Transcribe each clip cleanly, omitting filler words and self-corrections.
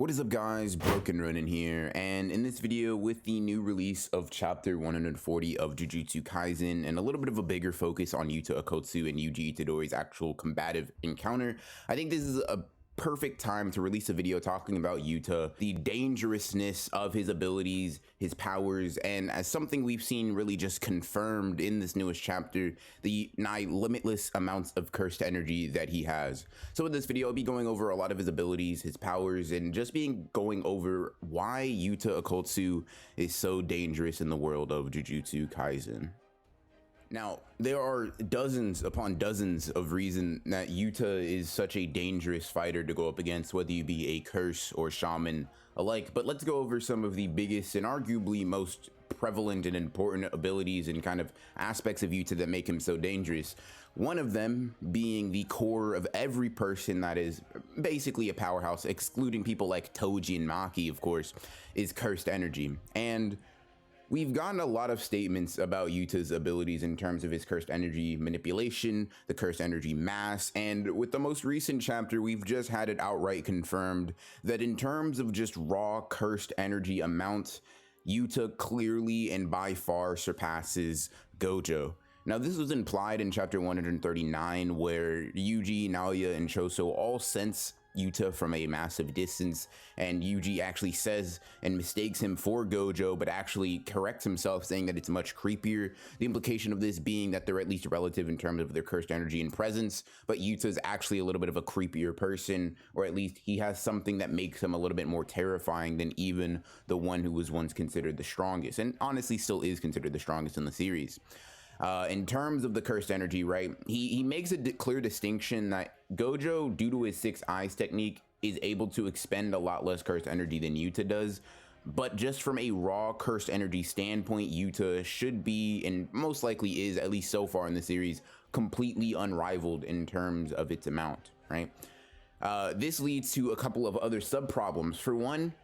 What is up guys, Broken Ronin here, and in this video with the new release of chapter 140 of Jujutsu Kaisen and a little bit of a bigger focus on Yuta Okkotsu and Yuji Itadori's actual combative encounter, I think this is a perfect time to release a video talking about Yuta, the dangerousness of his abilities, his powers, and as something we've seen really just confirmed in this newest chapter, the nigh limitless amounts of cursed energy that he has. So in this video, I'll be going over a lot of his abilities, his powers, and just going over why Yuta Okkotsu is so dangerous in the world of Jujutsu Kaisen. Now, there are dozens upon dozens of reasons that Yuta is such a dangerous fighter to go up against, whether you be a curse or shaman alike. But let's go over some of the biggest and arguably most prevalent and important abilities and kind of aspects of Yuta that make him so dangerous. One of them being the core of every person that is basically a powerhouse, excluding people like Toji and Maki, of course, is cursed energy. And we've gotten a lot of statements about Yuta's abilities in terms of his cursed energy manipulation, the cursed energy mass, and with the most recent chapter, we've just had it outright confirmed that in terms of just raw cursed energy amount, Yuta clearly and by far surpasses Gojo. Now, this was implied in chapter 139, where Yuji, Naoya, and Choso all sense Yuta from a massive distance, and Yuji actually says and mistakes him for Gojo, but actually corrects himself, saying that it's much creepier. The implication of this being that they're at least relative in terms of their cursed energy and presence, but Yuta's actually a little bit of a creepier person, or at least he has something that makes him a little bit more terrifying than even the one who was once considered the strongest, and honestly still is considered the strongest in the series. In terms of the cursed energy, right, he makes a clear distinction that Gojo, due to his 6 eyes technique, is able to expend a lot less cursed energy than Yuta does. But just from a raw cursed energy standpoint, Yuta should be, and most likely is, at least so far in the series, completely unrivaled in terms of its amount, right? This leads to a couple of other sub-problems. For one,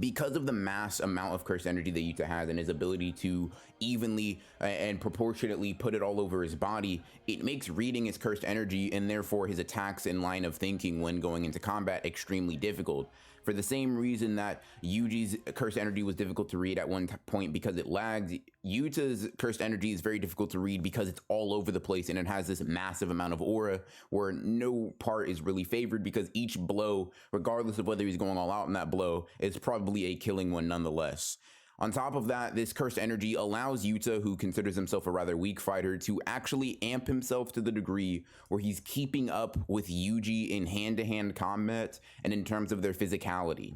because of the mass amount of cursed energy that Yuta has and his ability to evenly and proportionately put it all over his body, it makes reading his cursed energy and therefore his attacks and line of thinking when going into combat extremely difficult. For the same reason that Yuji's cursed energy was difficult to read at one point because it lags, Yuta's cursed energy is very difficult to read because it's all over the place and it has this massive amount of aura where no part is really favored, because each blow, regardless of whether he's going all out in that blow, is probably a killing one nonetheless. On top of that, this cursed energy allows Yuta, who considers himself a rather weak fighter, to actually amp himself to the degree where he's keeping up with Yuji in hand-to-hand combat and in terms of their physicality.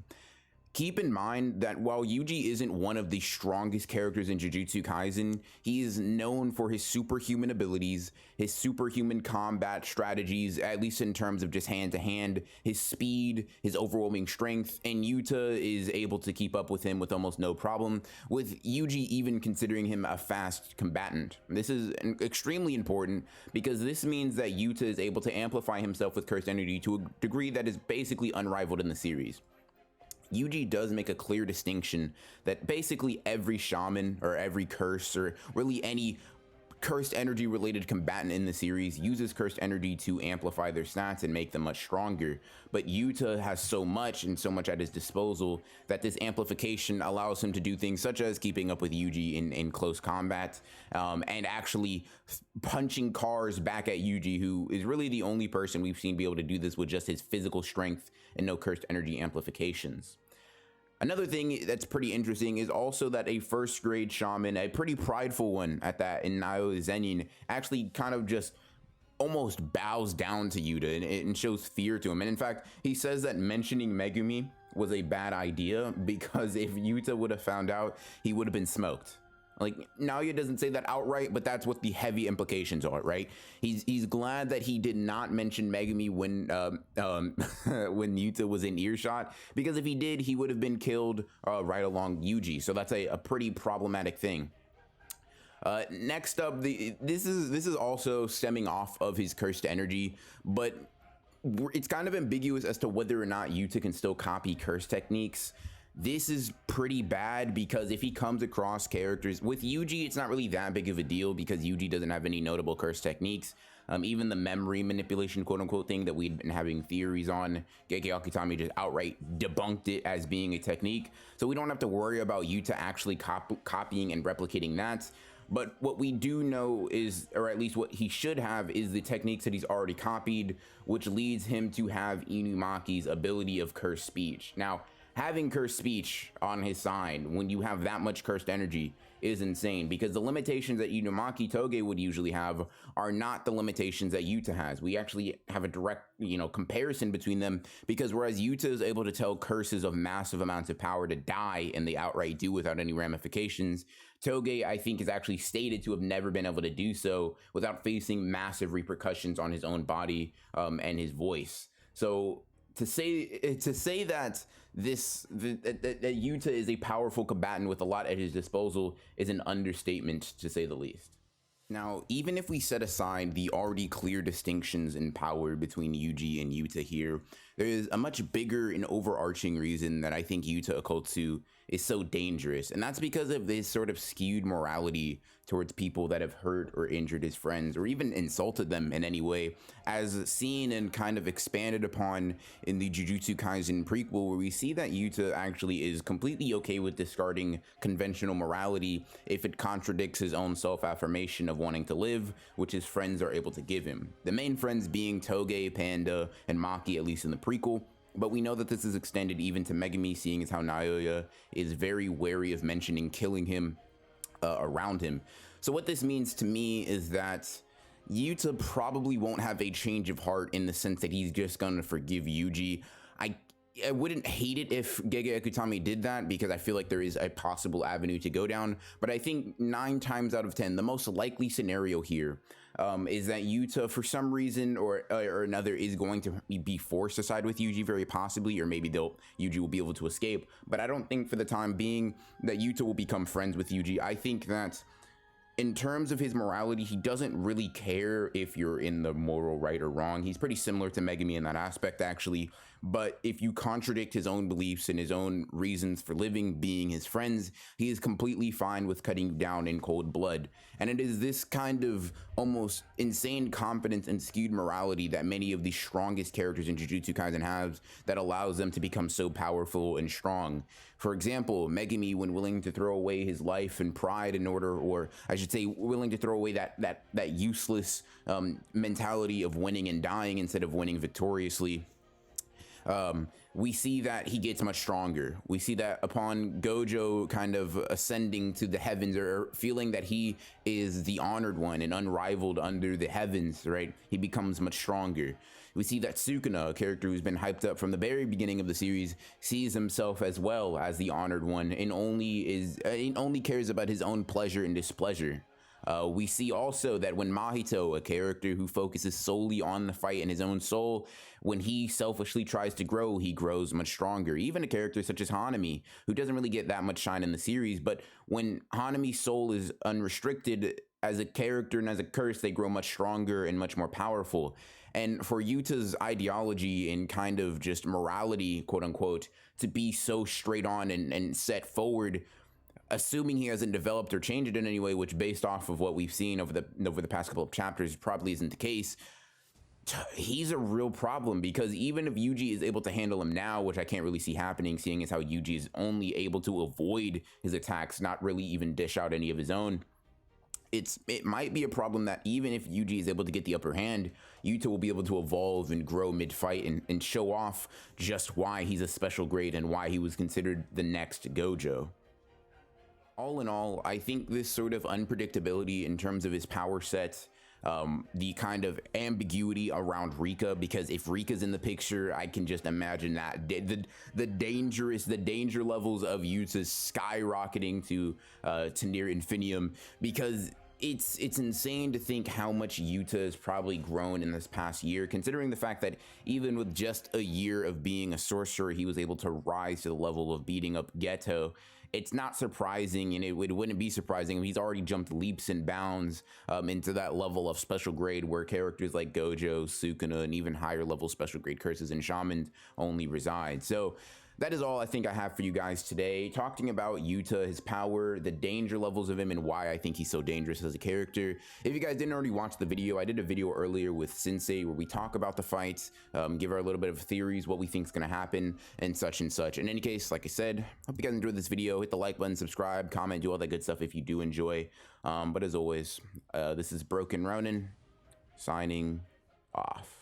Keep in mind that while Yuji isn't one of the strongest characters in Jujutsu Kaisen, he is known for his superhuman abilities, his superhuman combat strategies, at least in terms of just hand-to-hand, his speed, his overwhelming strength, and Yuta is able to keep up with him with almost no problem, with Yuji even considering him a fast combatant. This is extremely important because this means that Yuta is able to amplify himself with cursed energy to a degree that is basically unrivaled in the series. Yuji does make a clear distinction that basically every shaman or every curse or really any cursed energy related combatant in the series uses cursed energy to amplify their stats and make them much stronger. But Yuta has so much and so much at his disposal that this amplification allows him to do things such as keeping up with Yuji in close combat, and actually punching cars back at Yuji, who is really the only person we've seen be able to do this with just his physical strength and no cursed energy amplifications. Another thing that's pretty interesting is also that a first grade shaman, a pretty prideful one at that, in Naoya Zenin, actually kind of just almost bows down to Yuta and shows fear to him. And in fact, he says that mentioning Megumi was a bad idea because if Yuta would have found out, he would have been smoked. Like, Naoya doesn't say that outright, but that's what the heavy implications are, right? He's glad that he did not mention Megumi when when Yuta was in earshot, because if he did, he would have been killed right along Yuji. So that's a pretty problematic thing. Next up, this is also stemming off of his cursed energy, but it's kind of ambiguous as to whether or not Yuta can still copy curse techniques. this is pretty bad because if he comes across characters with Yuji, it's not really that big of a deal because Yuji doesn't have any notable curse techniques. Even the memory manipulation, quote unquote, thing that we'd been having theories on, Gege Akutami just outright debunked it as being a technique. So we don't have to worry about Yuta actually copying and replicating that. But what we do know is, or at least what he should have, is the techniques that he's already copied, which leads him to have Inumaki's ability of cursed speech. Now, having cursed speech on his side when you have that much cursed energy is insane, because the limitations that Inumaki Toge would usually have are not the limitations that Yuta has. We actually have a direct, comparison between them, because whereas Yuta is able to tell curses of massive amounts of power to die and they outright do without any ramifications, Toge, I think, is actually stated to have never been able to do so without facing massive repercussions on his own body and his voice. So to say that that Yuta is a powerful combatant with a lot at his disposal is an understatement, to say the least. Now, even if we set aside the already clear distinctions in power between Yuji and Yuta here, there is a much bigger and overarching reason that I think Yuta Okkotsu is so dangerous, and that's because of this sort of skewed morality towards people that have hurt or injured his friends or even insulted them in any way, as seen and kind of expanded upon in the Jujutsu Kaisen prequel, where we see that Yuta actually is completely okay with discarding conventional morality if it contradicts his own self-affirmation of wanting to live, which his friends are able to give him. The main friends being Toge, Panda, and Maki, at least in the prequel. But we know that this is extended even to Megumi, seeing as how Naoya is very wary of mentioning killing him around him. So what this means to me is that Yuta probably won't have a change of heart in the sense that he's just gonna forgive Yuji. I wouldn't hate it if Gege Akutami did that, because I feel like there is a possible avenue to go down. But I think 9 times out of 10, the most likely scenario here is that Yuta, for some reason or another, is going to be forced to side with Yuji, very possibly, or maybe Yuji will be able to escape. But I don't think for the time being that Yuta will become friends with Yuji. I think that in terms of his morality, he doesn't really care if you're in the moral right or wrong. He's pretty similar to Megumi in that aspect, actually. But if you contradict his own beliefs and his own reasons for living, being his friends, he is completely fine with cutting you down in cold blood. And it is this kind of almost insane confidence and skewed morality that many of the strongest characters in Jujutsu Kaisen have that allows them to become so powerful and strong. For example, Megumi, when willing to throw away his life and pride in order, or I should say, willing to throw away that useless mentality of winning and dying instead of winning victoriously, we see that he gets much stronger. We see that upon Gojo kind of ascending to the heavens, or feeling that he is the honored one and unrivaled under the heavens, right? He becomes much stronger. We see that Sukuna, a character who's been hyped up from the very beginning of the series, sees himself as well as the honored one and only cares about his own pleasure and displeasure. We see also that when Mahito, a character who focuses solely on the fight and his own soul, when he selfishly tries to grow, he grows much stronger. Even a character such as Hanami, who doesn't really get that much shine in the series, but when Hanami's soul is unrestricted as a character and as a curse, they grow much stronger and much more powerful. And for Yuta's ideology and kind of just morality, quote unquote, to be so straight on and set forward, assuming he hasn't developed or changed it in any way, which based off of what we've seen over the past couple of chapters probably isn't the case, he's a real problem. Because even if Yuji is able to handle him now, which I can't really see happening, seeing as how Yuji is only able to avoid his attacks, not really even dish out any of his own, it might be a problem that even if Yuji is able to get the upper hand, Yuta will be able to evolve and grow mid-fight and show off just why he's a special grade and why he was considered the next Gojo. All in all, I think this sort of unpredictability in terms of his power set, the kind of ambiguity around Rika, because if Rika's in the picture, I can just imagine that the danger levels of Yuta skyrocketing to near infinitum, because it's insane to think how much Yuta has probably grown in this past year, considering the fact that even with just a year of being a sorcerer, he was able to rise to the level of beating up Geto. It's not surprising, and it wouldn't be surprising if he's already jumped leaps and bounds into that level of special grade where characters like Gojo, Sukuna, and even higher level special grade curses and shamans only reside. So that is all I think I have for you guys today, talking about Yuta, his power, the danger levels of him, and why I think he's so dangerous as a character. If you guys didn't already watch the video, I did a video earlier with Sensei where we talk about the fights, give our little bit of theories, what we think is going to happen, and such and such. In any case, like I said, hope you guys enjoyed this video. Hit the like button, subscribe, comment, do all that good stuff if you do enjoy. But as always, this is Broken Ronin, signing off.